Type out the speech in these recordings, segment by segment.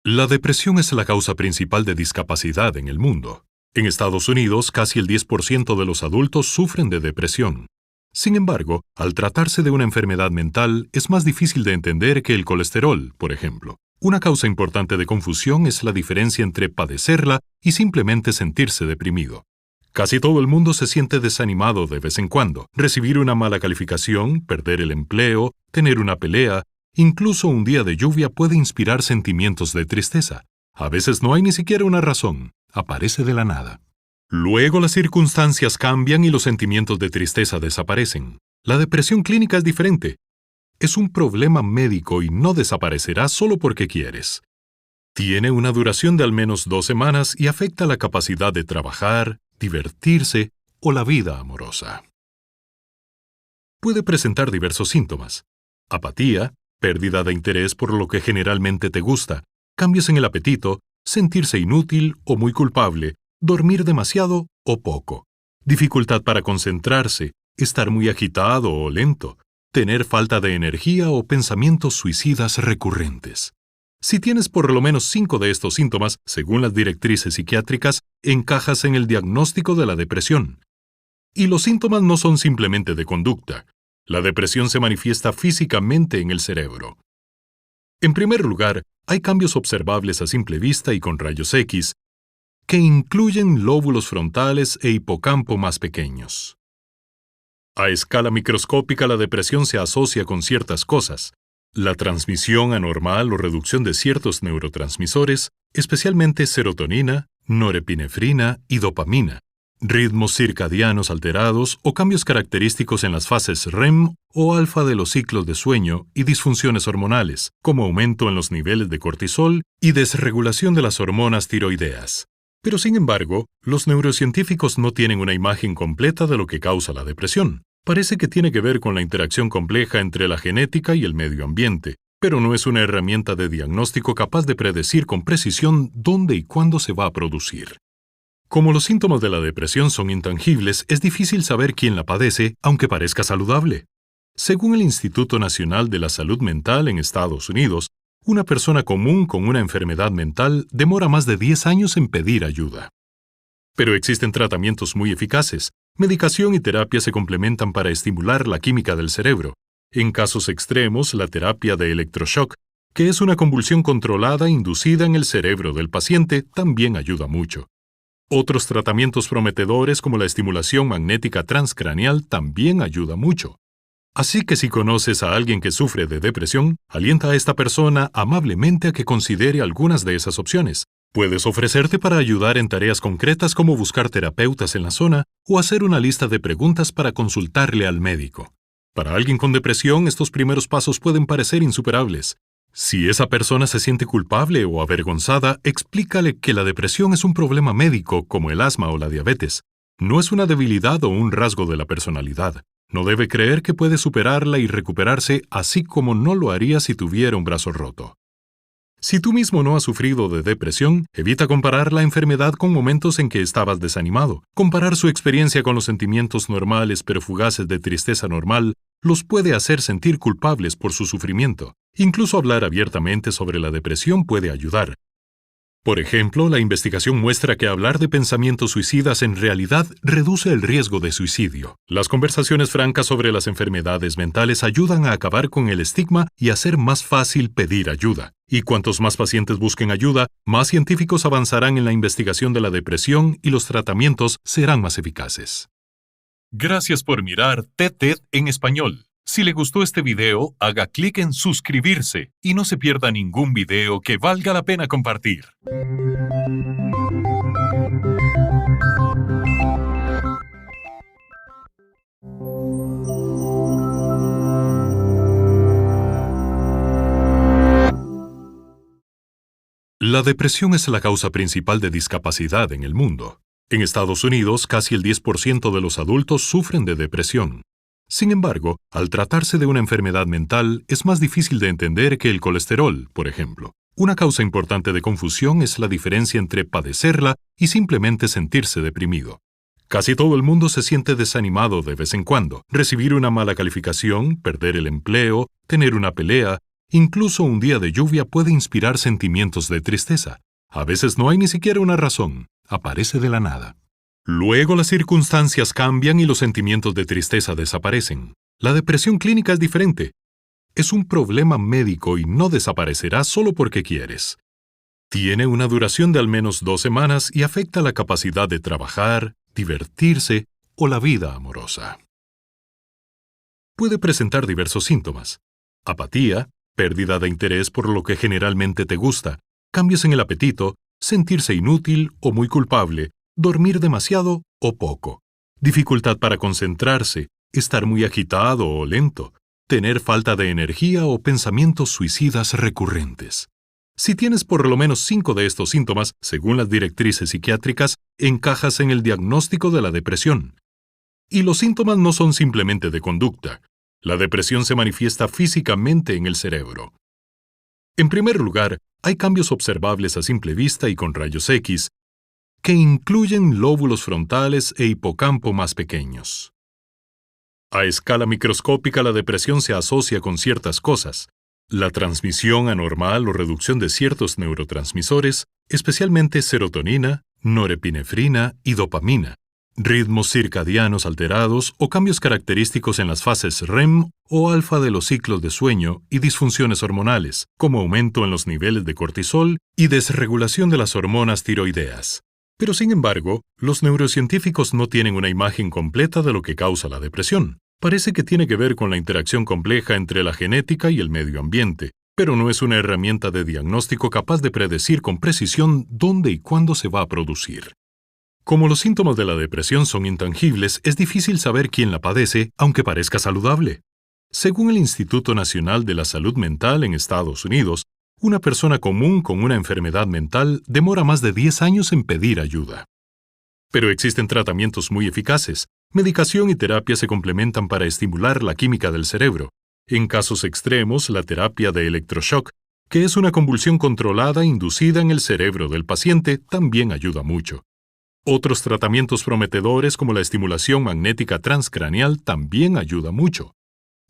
La depresión es la causa principal de discapacidad en el mundo. En Estados Unidos, casi el 10% de los adultos sufren de depresión. Sin embargo, al tratarse de una enfermedad mental, es más difícil de entender que el colesterol, por ejemplo. Una causa importante de confusión es la diferencia entre padecerla y simplemente sentirse deprimido. Casi todo el mundo se siente desanimado de vez en cuando. Recibir una mala calificación, perder el empleo, tener una pelea, incluso un día de lluvia puede inspirar sentimientos de tristeza. A veces no hay ni siquiera una razón, aparece de la nada. Luego las circunstancias cambian y los sentimientos de tristeza desaparecen. La depresión clínica es diferente. Es un problema médico y no desaparecerá solo porque quieres. Tiene una duración de al menos 2 semanas y afecta la capacidad de trabajar, divertirse o la vida amorosa. Puede presentar diversos síntomas: apatía, pérdida de interés por lo que generalmente te gusta, cambios en el apetito, sentirse inútil o muy culpable, dormir demasiado o poco, dificultad para concentrarse, estar muy agitado o lento, tener falta de energía o pensamientos suicidas recurrentes. Si tienes por lo menos 5 de estos síntomas, según las directrices psiquiátricas, encajas en el diagnóstico de la depresión. Y los síntomas no son simplemente de conducta. La depresión se manifiesta físicamente en el cerebro. En primer lugar, hay cambios observables a simple vista y con rayos X, que incluyen lóbulos frontales e hipocampo más pequeños. A escala microscópica, la depresión se asocia con ciertas cosas: la transmisión anormal o reducción de ciertos neurotransmisores, especialmente serotonina, norepinefrina y dopamina, ritmos circadianos alterados o cambios característicos en las fases REM o alfa de los ciclos de sueño y disfunciones hormonales, como aumento en los niveles de cortisol y desregulación de las hormonas tiroideas. Pero sin embargo, los neurocientíficos no tienen una imagen completa de lo que causa la depresión. Parece que tiene que ver con la interacción compleja entre la genética y el medio ambiente, pero no es una herramienta de diagnóstico capaz de predecir con precisión dónde y cuándo se va a producir. Como los síntomas de la depresión son intangibles, es difícil saber quién la padece, aunque parezca saludable. Según el Instituto Nacional de la Salud Mental en Estados Unidos, una persona común con una enfermedad mental demora más de 10 años en pedir ayuda. Pero existen tratamientos muy eficaces. Medicación y terapia se complementan para estimular la química del cerebro. En casos extremos, la terapia de electroshock, que es una convulsión controlada inducida en el cerebro del paciente, también ayuda mucho. Otros tratamientos prometedores como la estimulación magnética transcraneal también ayuda mucho. Así que si conoces a alguien que sufre de depresión, alienta a esta persona amablemente a que considere algunas de esas opciones. Puedes ofrecerte para ayudar en tareas concretas como buscar terapeutas en la zona o hacer una lista de preguntas para consultarle al médico. Para alguien con depresión, estos primeros pasos pueden parecer insuperables. Si esa persona se siente culpable o avergonzada, explícale que la depresión es un problema médico como el asma o la diabetes. No es una debilidad o un rasgo de la personalidad. No debe creer que puede superarla y recuperarse así como no lo haría si tuviera un brazo roto. Si tú mismo no has sufrido de depresión, evita comparar la enfermedad con momentos en que estabas desanimado. Comparar su experiencia con los sentimientos normales pero fugaces de tristeza normal los puede hacer sentir culpables por su sufrimiento. Incluso hablar abiertamente sobre la depresión puede ayudar. Por ejemplo, la investigación muestra que hablar de pensamientos suicidas en realidad reduce el riesgo de suicidio. Las conversaciones francas sobre las enfermedades mentales ayudan a acabar con el estigma y hacer más fácil pedir ayuda. Y cuantos más pacientes busquen ayuda, más científicos avanzarán en la investigación de la depresión y los tratamientos serán más eficaces. Gracias por mirar TED en español. Si le gustó este video, haga clic en suscribirse y no se pierda ningún video que valga la pena compartir. La depresión es la causa principal de discapacidad en el mundo. En Estados Unidos, casi el 10% de los adultos sufren de depresión. Sin embargo, al tratarse de una enfermedad mental, es más difícil de entender que el colesterol, por ejemplo. Una causa importante de confusión es la diferencia entre padecerla y simplemente sentirse deprimido. Casi todo el mundo se siente desanimado de vez en cuando. Recibir una mala calificación, perder el empleo, tener una pelea, Incluso un día de lluvia puede inspirar sentimientos de tristeza. A veces no hay ni siquiera una razón, aparece de la nada. Luego las circunstancias cambian y los sentimientos de tristeza desaparecen. La depresión clínica es diferente. Es un problema médico y no desaparecerá solo porque quieres. Tiene una duración de al menos 2 semanas y afecta la capacidad de trabajar, divertirse o la vida amorosa. Puede presentar diversos síntomas: apatía, pérdida de interés por lo que generalmente te gusta, cambios en el apetito, sentirse inútil o muy culpable, dormir demasiado o poco, dificultad para concentrarse, estar muy agitado o lento, tener falta de energía o pensamientos suicidas recurrentes. Si tienes por lo menos 5 de estos síntomas, según las directrices psiquiátricas, encajas en el diagnóstico de la depresión. Y los síntomas no son simplemente de conducta. La depresión se manifiesta físicamente en el cerebro. En primer lugar, hay cambios observables a simple vista y con rayos X, que incluyen lóbulos frontales e hipocampo más pequeños. A escala microscópica, la depresión se asocia con ciertas cosas: la transmisión anormal o reducción de ciertos neurotransmisores, especialmente serotonina, norepinefrina y dopamina, ritmos circadianos alterados o cambios característicos en las fases REM o alfa de los ciclos de sueño y disfunciones hormonales, como aumento en los niveles de cortisol y desregulación de las hormonas tiroideas. Pero sin embargo, los neurocientíficos no tienen una imagen completa de lo que causa la depresión. Parece que tiene que ver con la interacción compleja entre la genética y el medio ambiente, pero no es una herramienta de diagnóstico capaz de predecir con precisión dónde y cuándo se va a producir. Como los síntomas de la depresión son intangibles, es difícil saber quién la padece, aunque parezca saludable. Según el Instituto Nacional de la Salud Mental en Estados Unidos, una persona común con una enfermedad mental demora más de 10 años en pedir ayuda. Pero existen tratamientos muy eficaces. Medicación y terapia se complementan para estimular la química del cerebro. En casos extremos, la terapia de electroshock, que es una convulsión controlada inducida en el cerebro del paciente, también ayuda mucho. Otros tratamientos prometedores como la estimulación magnética transcraneal también ayuda mucho.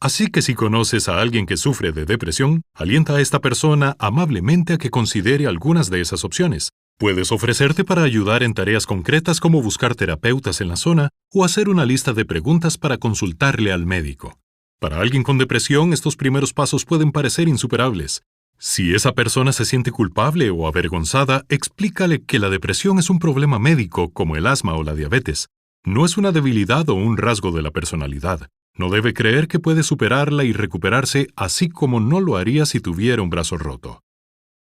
Así que si conoces a alguien que sufre de depresión, alienta a esta persona amablemente a que considere algunas de esas opciones. Puedes ofrecerte para ayudar en tareas concretas como buscar terapeutas en la zona o hacer una lista de preguntas para consultarle al médico. Para alguien con depresión, estos primeros pasos pueden parecer insuperables. Si esa persona se siente culpable o avergonzada, explícale que la depresión es un problema médico como el asma o la diabetes. No es una debilidad o un rasgo de la personalidad. No debe creer que puede superarla y recuperarse así como no lo haría si tuviera un brazo roto.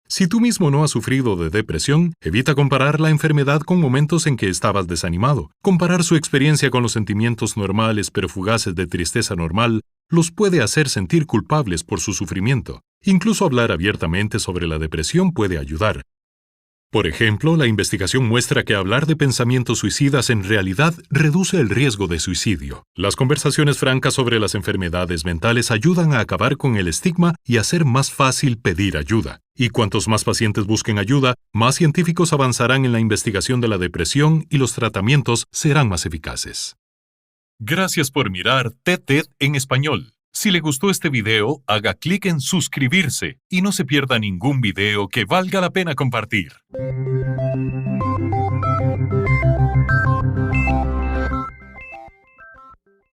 Si tú mismo no has sufrido de depresión, evita comparar la enfermedad con momentos en que estabas desanimado. Comparar su experiencia con los sentimientos normales pero fugaces de tristeza normal los puede hacer sentir culpables por su sufrimiento. Incluso hablar abiertamente sobre la depresión puede ayudar. Por ejemplo, la investigación muestra que hablar de pensamientos suicidas en realidad reduce el riesgo de suicidio. Las conversaciones francas sobre las enfermedades mentales ayudan a acabar con el estigma y hacer más fácil pedir ayuda. Y cuantos más pacientes busquen ayuda, más científicos avanzarán en la investigación de la depresión y los tratamientos serán más eficaces. Gracias por mirar TED en español. Si le gustó este video, haga clic en suscribirse y no se pierda ningún video que valga la pena compartir.